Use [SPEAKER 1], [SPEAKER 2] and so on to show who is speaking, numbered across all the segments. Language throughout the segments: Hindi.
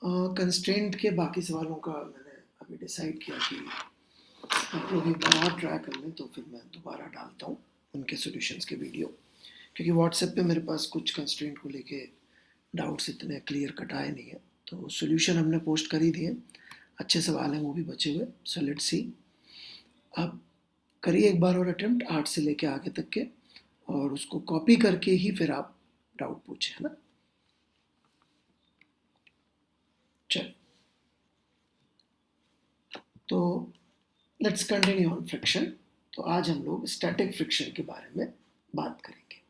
[SPEAKER 1] कंस्ट्रेंट के बाकी सवालों का मैंने अभी डिसाइड किया कि आप लोग एक बार और ट्राई कर लें, तो फिर मैं दोबारा डालता हूँ उनके सॉल्यूशंस के वीडियो, क्योंकि व्हाट्सएप पे मेरे पास कुछ कंस्ट्रेंट को लेके डाउट्स इतने क्लियर कट आए नहीं है। तो सॉल्यूशन हमने पोस्ट कर ही दिए, अच्छे सवाल हैं वो भी बचे हुए। सो लेट्स सी, आप करिए एक बार और अटेम्प्ट 8 से लेके आगे तक के, और उसको कॉपी करके ही फिर आप डाउट पूछें, है ना। चल, तो लेट्स कंटिन्यू ऑन फ्रिक्शन। तो आज हम लोग स्टैटिक फ्रिक्शन के बारे में बात करेंगे,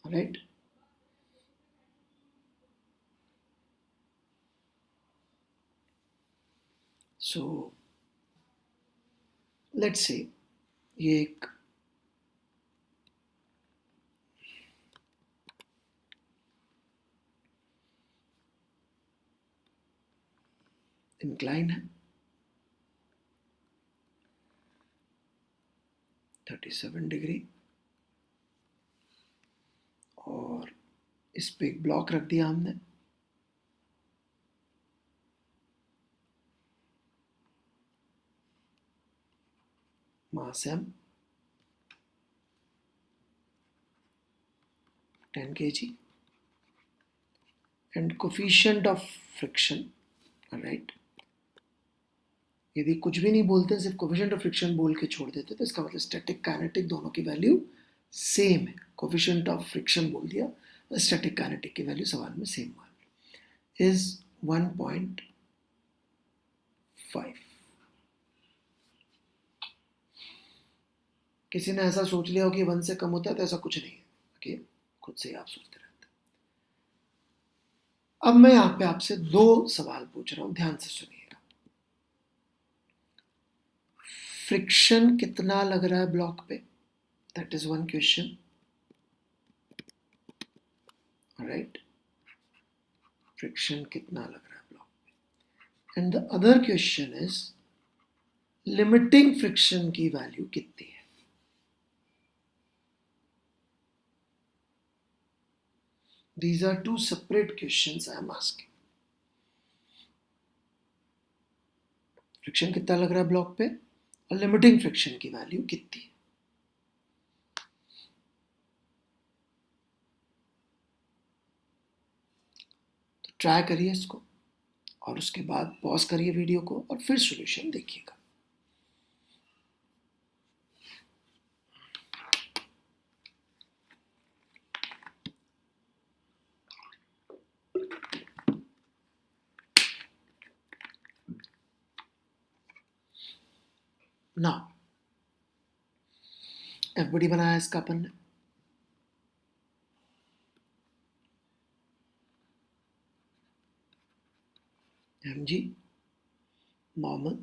[SPEAKER 1] राइट। सो लेट्स से ये एक इंक्लाइन है 37 डिग्री, और इस पे एक ब्लॉक रख दिया हमने, मास m 10 kg and coefficient of friction, right. यदि कुछ भी नहीं बोलते, सिर्फ कोफिशिएंट ऑफ फ्रिक्शन बोल के छोड़ देते, तो इसका मतलब स्टैटिक काइनेटिक दोनों की वैल्यू सेम है। कोफिशिएंट ऑफ फ्रिक्शन बोल दिया, स्टैटिक काइनेटिक की वैल्यू सवाल में सेम मान इज 1.5। किसी ने ऐसा सोच लिया हो कि 1 से कम होता है, तो ऐसा कुछ नहीं है, ओके। खुद से ही आप सोचते रहते हैं। अब मैं यहाँ पे आपसे 2 सवाल पूछ रहा हूँ, ध्यान से सुनिएगा। फ्रिक्शन कितना लग रहा है ब्लॉक पे, that is one question, right. Friction कितना लग रहा है ब्लॉक पे, and the other question is limiting friction की वैल्यू कितनी है। These are two separate questions I am asking. Friction कितना लग रहा है ब्लॉक पे, और लिमिटिंग फ्रिक्शन की वैल्यू कितनी है। तो ट्राई करिए इसको, और उसके बाद पॉज करिए वीडियो को, और फिर सॉल्यूशन देखिएगा। नाउ एफबीडी बनाया इसका अपन ने, mg नॉर्मल,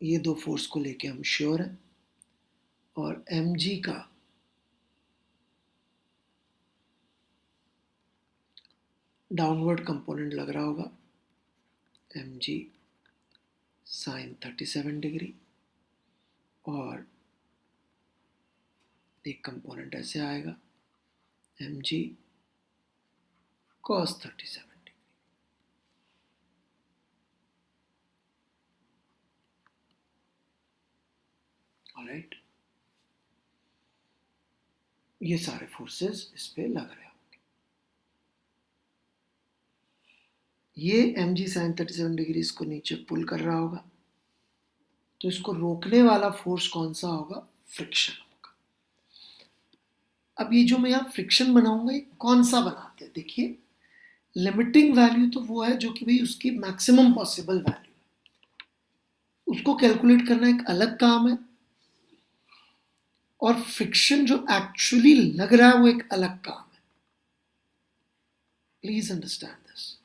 [SPEAKER 1] ये 2 फोर्स को लेके हम श्योर हैं, और mg का डाउनवर्ड कंपोनेंट लग रहा होगा, mg साइन 37 डिग्री, और एक कंपोनेंट ऐसे आएगा mg cos 37 डिग्री। ऑलराइट, ये सारे फोर्सेस इस पे लग रहे होंगे। ये mg साइन 37 डिग्री इसको नीचे पुल कर रहा होगा, तो इसको रोकने वाला फोर्स कौन सा होगा, फ्रिक्शन होगा। अब ये जो मैं यहाँ फ्रिक्शन बनाऊंगा, ये कौन सा बनाते हैं, देखिए। लिमिटिंग वैल्यू तो वो है जो कि भाई उसकी मैक्सिमम पॉसिबल वैल्यू है, उसको कैलकुलेट करना एक अलग काम है, और फ्रिक्शन जो एक्चुअली लग रहा है वो एक अलग काम है। Please understand this.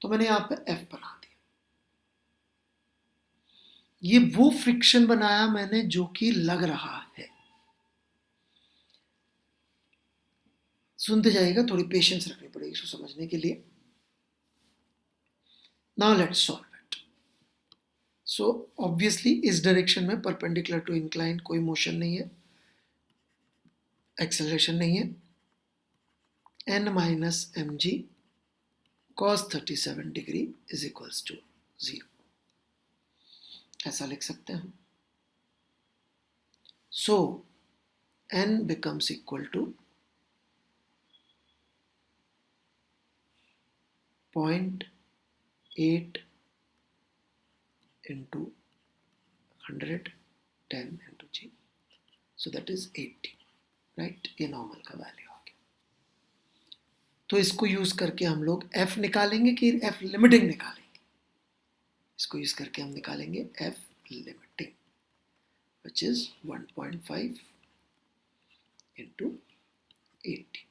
[SPEAKER 1] तो मैंने यहां पे F बना दिया, ये वो फ्रिक्शन बनाया मैंने जो कि लग रहा है। सुनते जाइएगा, थोड़ी पेशेंस रखनी पड़ेगी इसको समझने के लिए। Now let's solve it. So obviously इस डायरेक्शन में परपेंडिकुलर टू इंक्लाइन कोई मोशन नहीं है, एक्सेलरेशन नहीं है, n minus M G cos 37 degree is equals to 0, ऐसा लिख सकते हैं। So n becomes equal to 0.8 into 100 10 into g, so that is 80, right. ये नॉर्मल का वैल्यू आ गया। तो इसको यूज करके हम लोग f निकालेंगे कि f लिमिटिंग निकालेंगे? इसको यूज करके हम निकालेंगे f limiting, which is 1.5 into 80.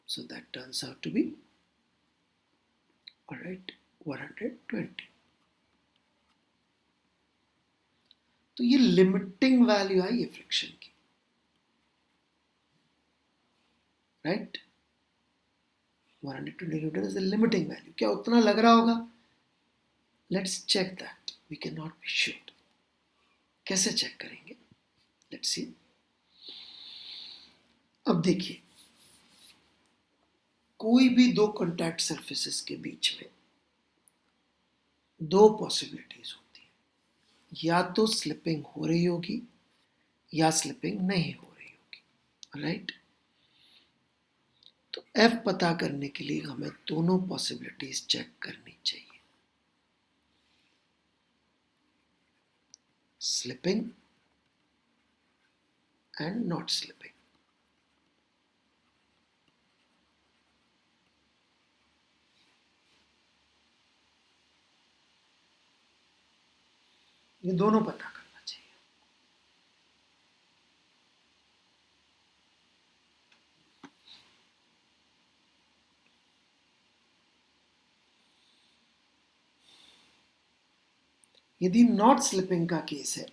[SPEAKER 1] So that turns out to be, all right, 120. तो ये लिमिटिंग वैल्यू आई है फ्रिक्शन की, right. 120 newton is the limiting value. क्या उतना लग रहा होगा? Let's check that, we can not be sure. कैसे चेक करेंगे? Let's see. अब देखिए, कोई भी दो कॉन्टैक्ट सरफेसेस के बीच में दो पॉसिबिलिटीज होती है, या तो स्लिपिंग हो रही होगी या स्लिपिंग नहीं हो रही होगी, राइट। तो F पता करने के लिए हमें दोनों पॉसिबिलिटीज चेक करनी चाहिए, स्लिपिंग एंड नॉट स्लिपिंग। ये दोनों पता करना चाहिए। यदि नॉट स्लिपिंग का केस है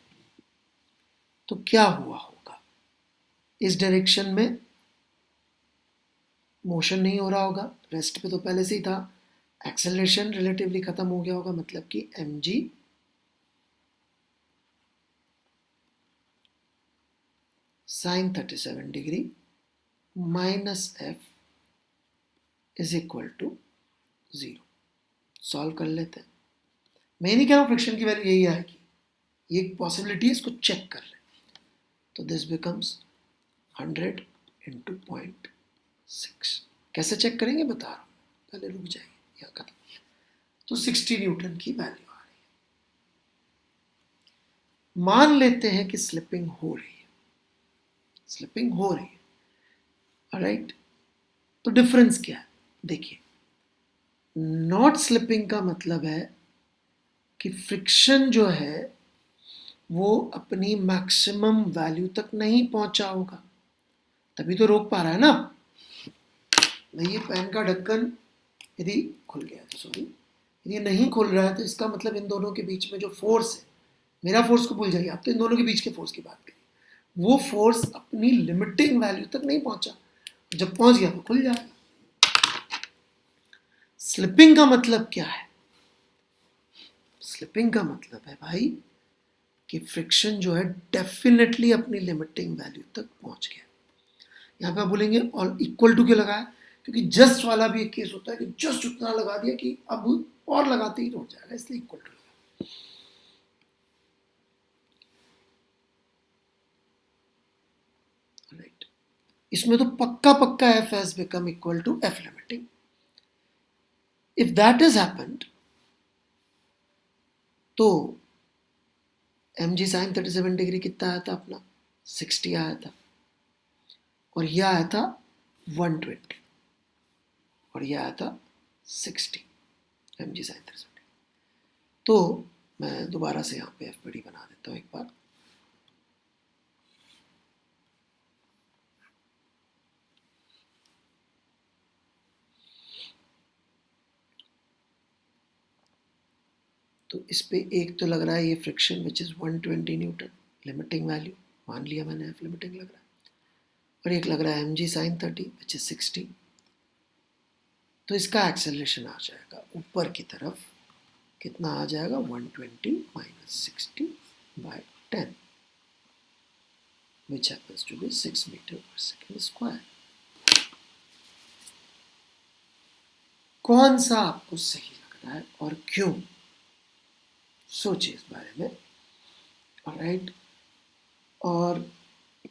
[SPEAKER 1] तो क्या हुआ होगा? इस डायरेक्शन में मोशन नहीं हो रहा होगा, रेस्ट पे तो पहले से ही था, एक्सेलरेशन रिलेटिवली खत्म हो गया होगा, मतलब कि mg sin 37 degree minus f is equal to 0। Solve कर लेते हैं। मैं नहीं कह रहा हूं फ्रिक्शन की वैल्यू यही आएगी, ये एक पॉसिबिलिटी है, इसको चेक कर लें। तो दिस बिकम्स 100 इंटू 0.6। कैसे चेक करेंगे बता रहा हूं, पहले रुक जाइए, या खत्म। तो 60 न्यूटन की वैल्यू आ रही है। मान लेते हैं कि स्लिपिंग हो रही है, स्लिपिंग हो रही है, राइट। तो डिफरेंस क्या है? देखिए, नॉट स्लिपिंग का मतलब है कि फ्रिक्शन जो है वो अपनी मैक्सिमम वैल्यू तक नहीं पहुंचा होगा, तभी तो रोक पा रहा है ना। नहीं, ये पेन का ढक्कन यदि खुल गया तो सॉरी, यदि नहीं खुल रहा है तो इसका मतलब इन दोनों के बीच में जो फोर्स है, मेरा फोर्स को भूल जाइए, आप तो इन दोनों के बीच के फोर्स की बात करिए, वो फोर्स अपनी लिमिटिंग वैल्यू तक नहीं पहुंचा, जब पहुंच गया तो खुल जाएगा। स्लिपिंग का मतलब क्या है? स्लिपिंग का मतलब है भाई कि फ्रिक्शन जो है डेफिनेटली अपनी लिमिटिंग वैल्यू तक पहुंच गया। यहाँ पे आप बोलेंगे और इक्वल टू क्यों लगाया? क्योंकि जस्ट वाला भी एक केस होता है कि जस्ट उतना लगा दिया कि अब और लगाते ही रुक जाएगा, इसलिए इक्वल टू लगा। राइट, इसमें तो पक्का पक्का F has become equal to F limiting. If that is happened तो mg sin 37 डिग्री कितना आया था अपना? 60 आया था, और यह आया था 120, और यह आया था 60 mg sin 37 डिग्री। तो मैं दोबारा से यहाँ पे एफ बड़ी बना देता हूँ एक बार। तो इस पे एक तो लग रहा है ये friction which is 120 Newton, limiting value मान लिया मैंने, एफ लिमिटिंग लग रहा है, और एक लग रहा है mg sin 30 विच इज़ 60। तो इसका एक्सेलरेशन आ जाएगा ऊपर की तरफ, कितना आ जाएगा? 120 minus 60 bye 10 which happens to be 6 meter per second square. कौन सा आपको सही लग रहा है और क्यों? सोचिए इस बारे में। ऑलराइट, और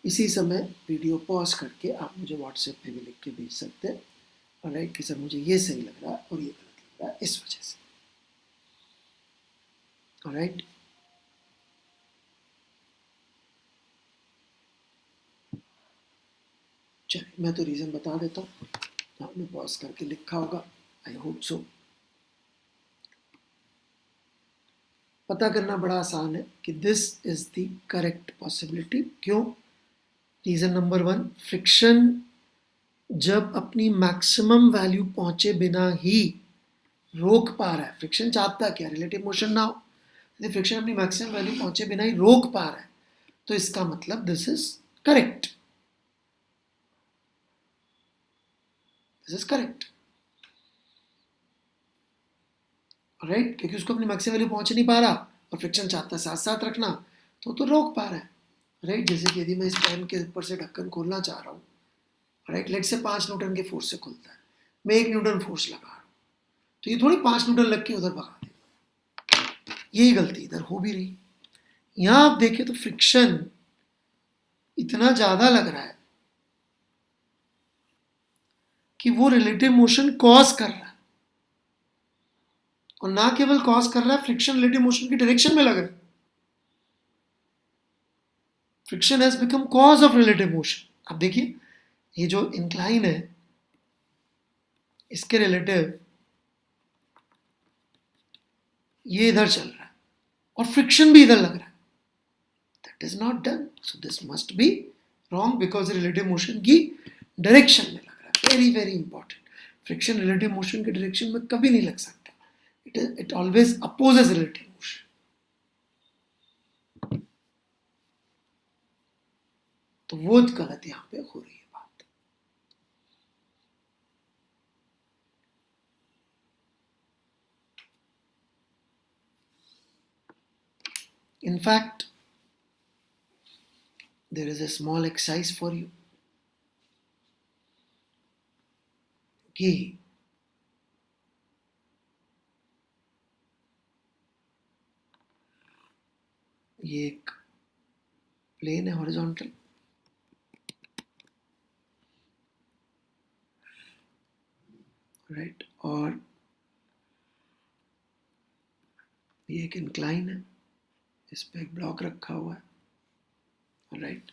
[SPEAKER 1] इसी समय वीडियो पॉज करके आप मुझे व्हाट्सएप पे भी लिख के भेज सकते हैं। ऑलराइट, कि सर मुझे ये सही लग रहा है और ये गलत लग रहा है इस वजह से। ऑलराइट, चलिए मैं तो रीज़न बता देता हूँ, आपने पॉज करके लिखा होगा, आई होप सो। पता करना बड़ा आसान है कि this is the correct possibility. क्यों? रीज़न नंबर 1, फ्रिक्शन जब अपनी मैक्सिमम वैल्यू पहुंचे बिना ही रोक पा रहा है, फ्रिक्शन चाहता है क्या? रिलेटिव मोशन ना हो। यदि फ्रिक्शन अपनी मैक्सिमम वैल्यू पहुंचे बिना ही रोक पा रहा है तो इसका मतलब this is correct, this is correct. Right, क्योंकि उसको अपनी मैक्सिमम वैल्यू पहुंच नहीं पा रहा और फ्रिक्शन चाहता है साथ साथ रखना, तो रोक पा रहा है। राइट, जैसे कि यदि मैं इस पेन के ऊपर से ढक्कन खोलना चाह रहा हूँ, राइट, लेट से 5 न्यूटन के फोर्स से खुलता है, मैं 1 न्यूटन फोर्स लगा रहा हूँ, तो ये थोड़ी 5 न्यूटन लग के उधर भगा देगा। यही गलती इधर हो भी रही। यहां आप देखें तो फ्रिक्शन इतना ज्यादा लग रहा है कि वो रिलेटिव मोशन कॉज कर रहा है, और ना केवल कॉज कर रहा है, फ्रिक्शन रिलेटिव मोशन की डायरेक्शन में लग रहा है। Friction has become cause of relative motion. अब देखिए, ये जो इंक्लाइन है इसके रिलेटिव ये इधर चल रहा है और फ्रिक्शन भी इधर लग रहा है। That is not done, so this must be wrong because relative motion की डायरेक्शन में लग रहा है। Very very important, friction relative motion की डायरेक्शन में कभी नहीं लग सकता, it always opposes relative motion. तो वो गलत यहां पे हो रही है बात। In fact, there is a small exercise for you कि ये एक प्लेन है हॉरिजॉन्टल, राइट, और ये एक इंक्लाइन है, इस पे एक ब्लॉक रखा हुआ है, राइट,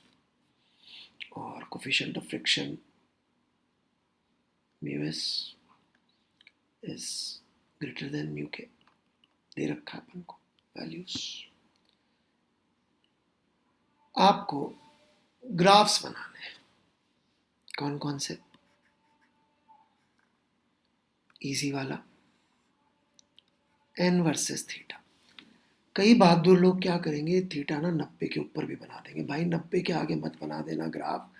[SPEAKER 1] और coefficient of friction mu S is greater than mu के दे रखा है अपन को वैल्यूज। आपको ग्राफ्स बनाने हैं, कौन कौन से? इजी वाला, एन वर्सेस थीटा। कई बहादुर लोग क्या करेंगे, थीटा ना 90 के ऊपर भी बना देंगे। भाई 90 के आगे मत बना देना ग्राफ,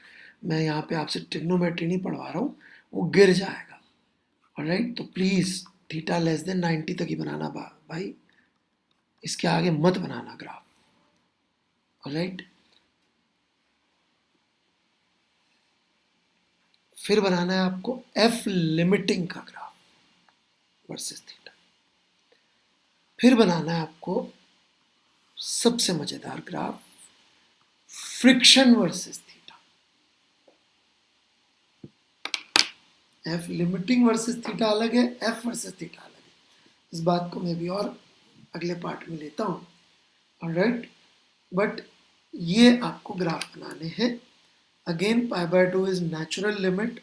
[SPEAKER 1] मैं यहाँ पे आपसे ट्रिग्नोमेट्री नहीं पढ़वा रहा हूँ, वो गिर जाएगा। ऑलराइट, तो प्लीज़ थीटा लेस देन 90 तक ही बनाना भाई, इसके आगे मत बनाना ग्राफ। ऑलराइट, फिर बनाना है आपको एफ लिमिटिंग का ग्राफ वर्सेस थीटा। फिर बनाना है आपको सबसे मजेदार graph friction versus theta. F limiting versus theta अलग है, एफ वर्सेस थीटा अलग है। इस बात को मैं भी और अगले पार्ट में लेता हूँ। ऑलराइट, बट ये आपको ग्राफ बनाने हैं। Again π/2 is natural limit,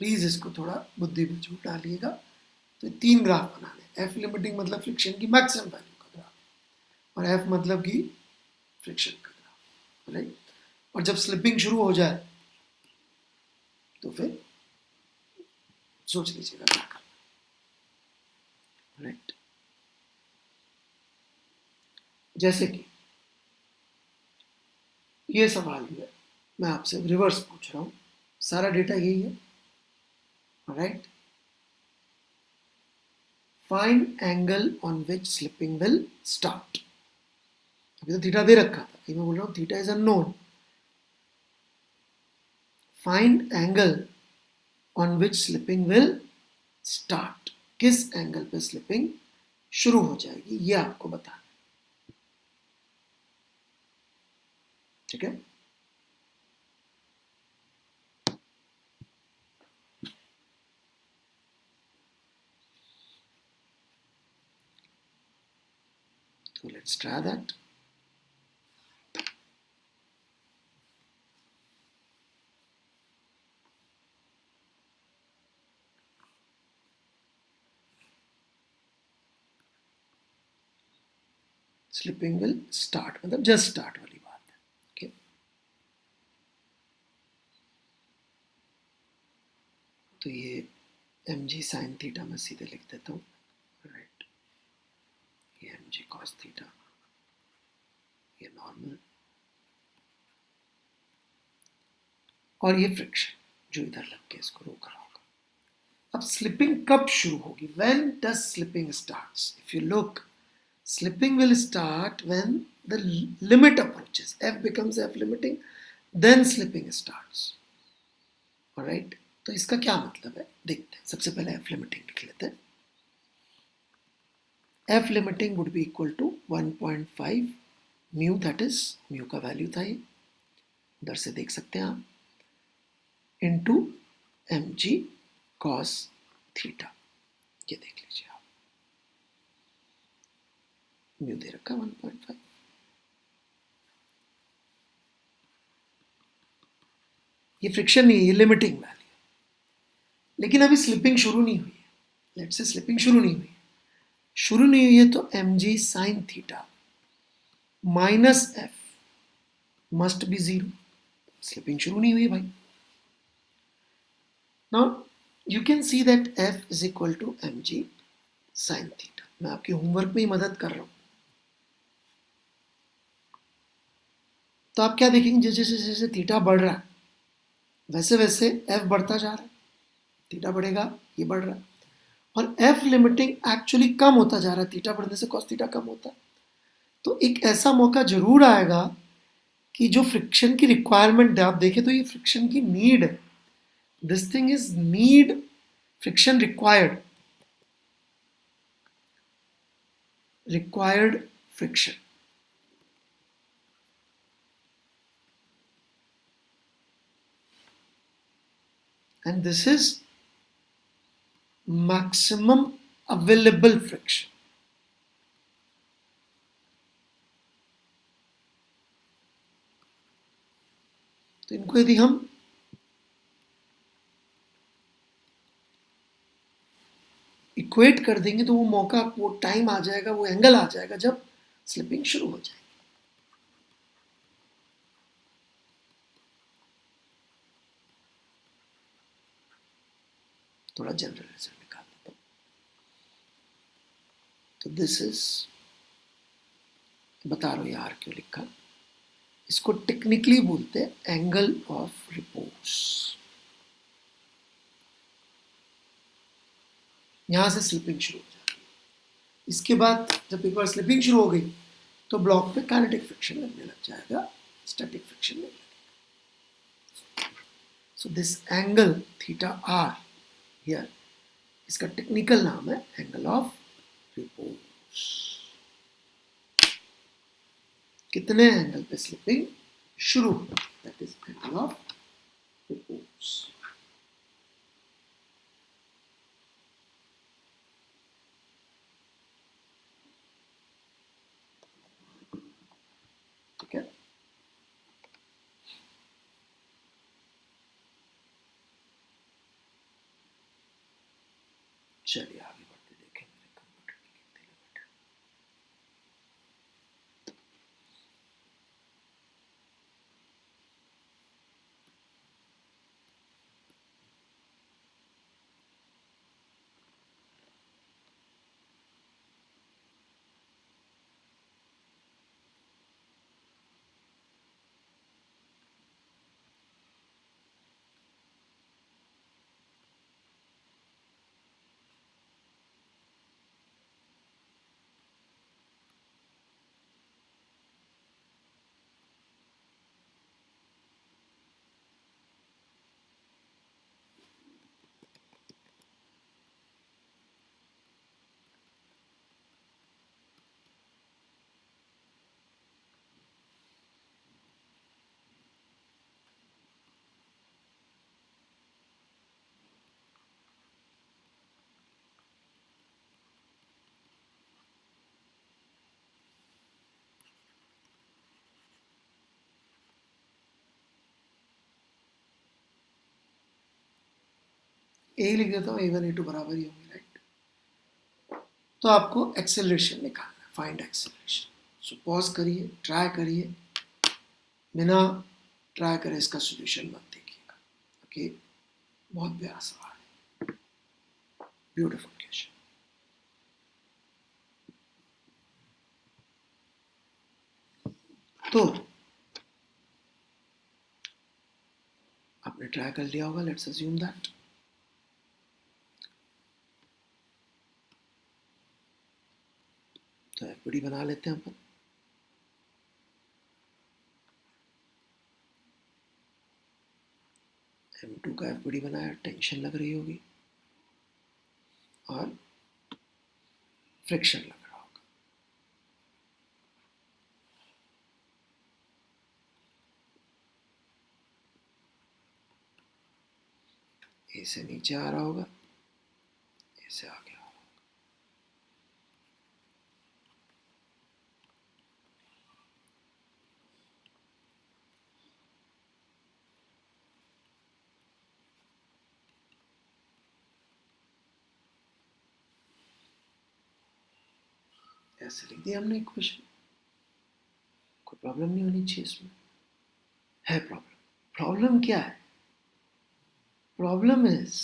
[SPEAKER 1] please इसको थोड़ा बुद्धि में झूठ डालिएगा। तो 3 ग्राफ बनाने, एफ लिमिटिंग मतलब फ्रिक्शन की मैक्सिमम वैल्यू का ग्राफ, और एफ मतलब की फ्रिक्शन का ग्राफ, राइट। और जब स्लिपिंग शुरू हो जाए तो फिर सोच लीजिएगा क्या करना, राइट। जैसे कि ये सवाल है, मैं आपसे रिवर्स पूछ रहा हूं, सारा डेटा यही है, right. Find angle on which slipping will start. अभी तो थीटा दे रखा था, मैं बोल रहा हूँ theta is unknown, find angle on which slipping will start, किस एंगल पे स्लिपिंग शुरू हो जाएगी ये आपको बताना, ठीक है। So let's try that. Slipping will start, मतलब just start वाली बात है, okay? तो ये mg sin थीटा मैं सीधे लिख देता हूँ, राइट, ये mg cos थीटा, ये नॉर्मल, और ये फ्रिक्शन जो इधर लग के इसको रोक रहा होगा। अब स्लिपिंग कब शुरू होगी? When does slipping starts? If you look, slipping will start when the limit approaches. F becomes F limiting, then slipping starts. Alright? तो इसका क्या मतलब है देखते हैं। सबसे पहले F limiting लिख लेते हैं। F limiting would be equal to 1.5 mu, that is mu का वैल्यू था ये, उधर से देख सकते हैं आप, इंटू mg cos थीटा, ये देख लीजिए आप, म्यू दे रखा 1.5। ये फ्रिक्शन नहीं है, ये लिमिटिंग वैल्यू, लेकिन अभी स्लिपिंग शुरू नहीं हुई है। लेट्स से स्लिपिंग शुरू नहीं हुई है, शुरू नहीं हुई है तो mg sin theta minus f must be 0, slipping शुरू नहीं हुई है भाई। Now you can see that f is equal to mg sin theta। मैं आपके होमवर्क में ही मदद कर रहा हूं, तो आप क्या देखेंगे, जैसे जैसे जैसे थीटा बढ़ रहा है वैसे वैसे f बढ़ता जा रहा है, थीटा बढ़ेगा ये बढ़ रहा है, और f लिमिटिंग एक्चुअली कम होता जा रहा है, थीटा बढ़ने से cos थीटा कम होता है। तो एक ऐसा मौका जरूर आएगा कि जो फ्रिक्शन की रिक्वायरमेंट है, आप देखें तो ये फ्रिक्शन की नीड है, this thing is need friction required friction, and this is maximum available friction। तो इनको यदि हम इक्वेट कर देंगे तो वो मौका, वो टाइम आ जाएगा, वो एंगल आ जाएगा जब स्लिपिंग शुरू हो जाएगी। थोड़ा जनरल रिजल्ट निकाल देता हूं। तो दिस इज, बता रहा हूं यार क्यों लिखा, इसको टेक्निकली बोलते हैं एंगल ऑफ रिपोर्स। यहां से स्लिपिंग शुरू हो जाती है, इसके बाद जब एक बार स्लिपिंग शुरू हो गई तो ब्लॉक पे काइनेटिक फ्रिक्शन लगने लग जाएगा, स्टैटिक फ्रिक्शन नहीं लगेगा। So this angle theta are here, इसका टेक्निकल नाम है एंगल ऑफ रिपोर्स। कितने एंगल पे स्लिपिंग शुरू हो, दैट इज एंगल ऑफ रिपोर्स। ठीक है, चलिए आगे बढ़ते देखें मेरे कंप्यूटर की कितनी लिमिट है। ए लिख देता हूँ, A1 A2 बराबर ही होंगे, राइट। तो आपको एक्सेलरेशन निकालना है, फाइंड एक्सेलरेशन। सो पॉज करिए, ट्राई करिए, बिना ट्राई करें इसका सोल्यूशन मत देखिएगा। ओके, बहुत प्यारा सवाल है, ब्यूटीफुल क्वेश्चन। तो आपने ट्राई कर लिया होगा, लेट्स अज्यूम दैट। तो एफपीडी बना लेते हैं अपन। M2 का एफपीडी बनाया, टेंशन लग रही होगी और फ्रिक्शन लग रहा होगा। ए से नीचे आ रहा होगा, ए से आगे आ रहा होगा। ऐसे लिख दिया हमने इक्वेशन, कोई प्रॉब्लम नहीं होनी चाहिए इसमें। है प्रॉब्लम? प्रॉब्लम क्या है? प्रॉब्लम इज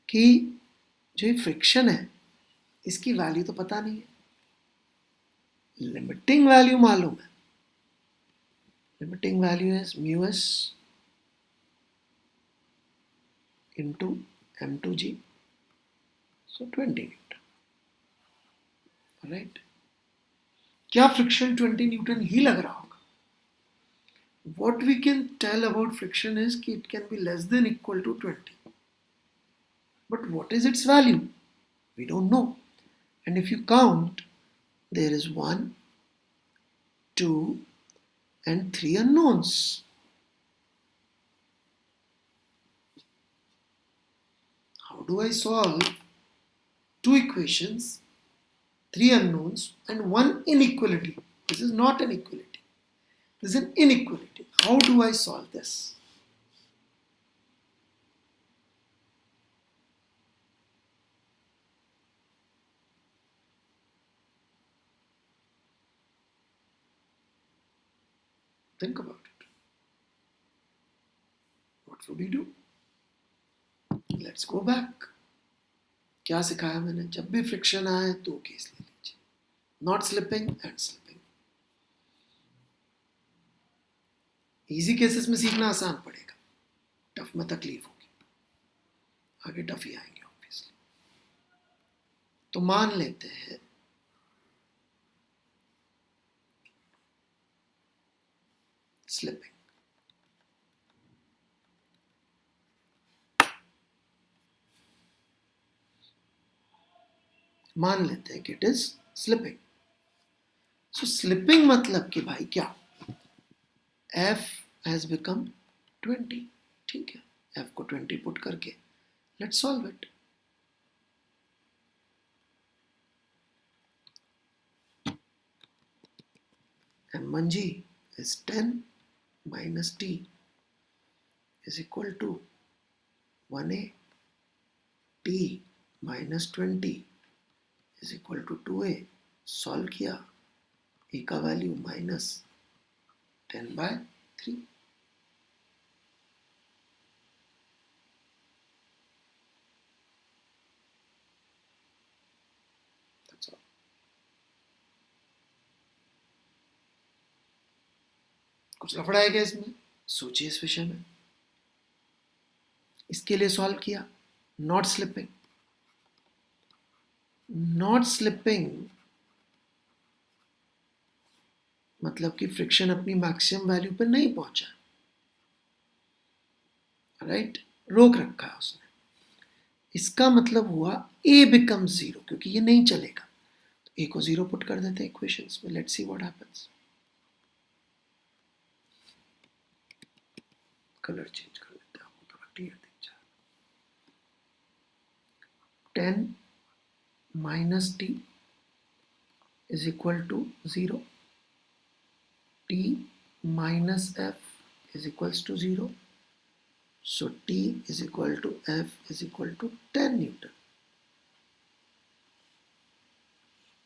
[SPEAKER 1] कि जो ये फ्रिक्शन है इसकी वैल्यू तो पता नहीं है, लिमिटिंग वैल्यू मालूम है। Limiting value is μs into m2g, so 20 Newton, right. क्या फ्रिक्शन 20 न्यूटन ही लग रहा होगा? What we can tell about friction is कि it can be less than equal to 20. But what is its value? We don't know. And if you count, there is 1, 2, and 3 unknowns. How do I solve 2 equations, 3 unknowns, and 1 inequality? This is not an equality. This is an inequality. How do I solve this? Think about it. What would we do? Let's go back. क्या सिखाया मैंने? जब भी फ्रिक्शन आए तो केस ले लीजिए, not slipping and slipping. Easy cases में सीखना आसान पड़ेगा, टफ में तकलीफ होगी, आगे टफ ही आएंगे ऑब्वियसली। तो मान लेते हैं स्लिपिंग, मान लेते हैं कि it is slipping. So slipping मतलब कि भाई क्या, f हैज बिकम 20, ठीक है। f को 20 पुट करके let's solve it. m1g is 10 minus t is equal to 1a, t minus 20 is equal to 2a। Solve किया, e का वैल्यू माइनस 10/3। That's all. कुछ लफड़ा है क्या इसमें? सोचिए इस विषय में। इसके लिए सॉल्व किया, नॉट स्लिपिंग। नॉट स्लिपिंग मतलब कि फ्रिक्शन अपनी मैक्सिमम वैल्यू पर नहीं पहुंचा, राइट, रोक रखा है उसने। इसका मतलब हुआ ए बिकम 0, क्योंकि ये नहीं चलेगा। तो ए को 0 पुट कर देते हैं इक्वेशंस में, let's see what happens. Colour change कर लेते हैं, आपको थोड़ा क्लियर दिख जाए। 10 minus t is equal to 0, t minus f is equals to 0, so T is equal to F is equal to 10 newton.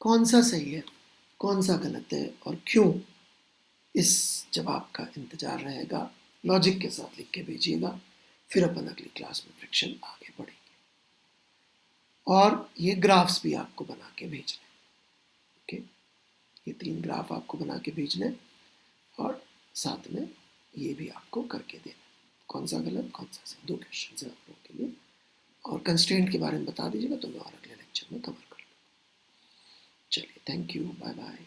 [SPEAKER 1] कौन सा सही है, कौन सा गलत है और क्यों, इस जवाब का इंतजार रहेगा। लॉजिक के साथ लिख के भेजिएगा, फिर अपन अगली क्लास में फ्रिक्शन आगे बढ़ेंगे। और ये ग्राफ्स भी आपको बना के भेजने, ओके, ये 3 ग्राफ आपको बना के भेजने और साथ में ये भी आपको करके देना, कौन सा गलत कौन सा सही, 2 क्वेश्चन है आप लोगों के लिए। और कंस्ट्रेंट के बारे में बता दीजिएगा तो मैं और अगले लेक्चर में कवर कर लूँगा। चलिए, थैंक यू, बाय बाय।